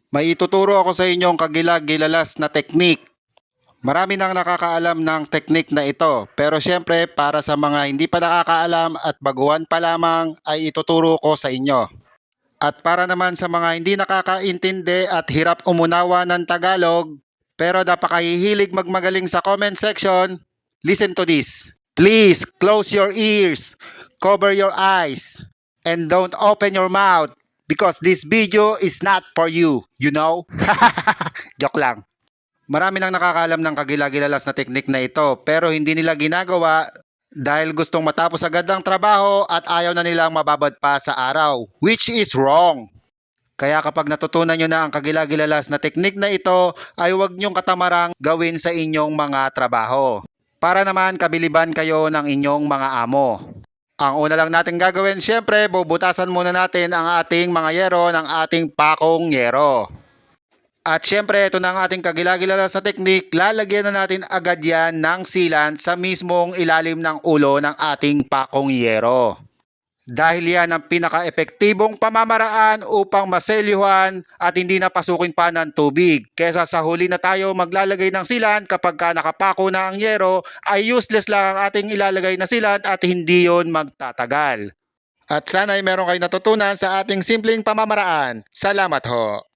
May ituturo ako sa inyong kagilag-gilalas na teknik. Marami nang nakakaalam ng teknik na ito, pero syempre para sa mga hindi pa nakakaalam at baguhan pa lamang ay ituturo ko sa inyo. At para naman sa mga hindi nakakaintindi at hirap umunawa ng Tagalog, pero napakahihilig magmagaling sa comment section, listen to this. Please close your ears, cover your eyes, and don't open your mouth because this video is not for you, you know? Joke lang. Marami nang nakakalam ng kagilagilalas na teknik na ito pero hindi nila ginagawa dahil gustong matapos agad ang trabaho at ayaw na nilang mababad pa sa araw, which is wrong. Kaya kapag natutunan nyo na ang kagilagilalas na teknik na ito, ay huwag nyong katamarang gawin sa inyong mga trabaho. Para naman kabiliban kayo ng inyong mga amo. Ang una lang natin gagawin, syempre, bubutasan muna natin ang ating mga yero ng ating pakong yero. At syempre, ito na ang ating kagilagilalas sa teknik, lalagyan na natin agad yan ng sealant sa mismong ilalim ng ulo ng ating pakong yero. Dahil yan ang pinaka-epektibong pamamaraan upang maselyuhan at hindi napasukin pa ng tubig. Kesa sa huli na tayo maglalagay ng sealant kapag ka nakapako na ang yero, ay useless lang ang ating ilalagay na sealant at hindi yon magtatagal. At sana ay meron kayo natutunan sa ating simpleng pamamaraan. Salamat ho!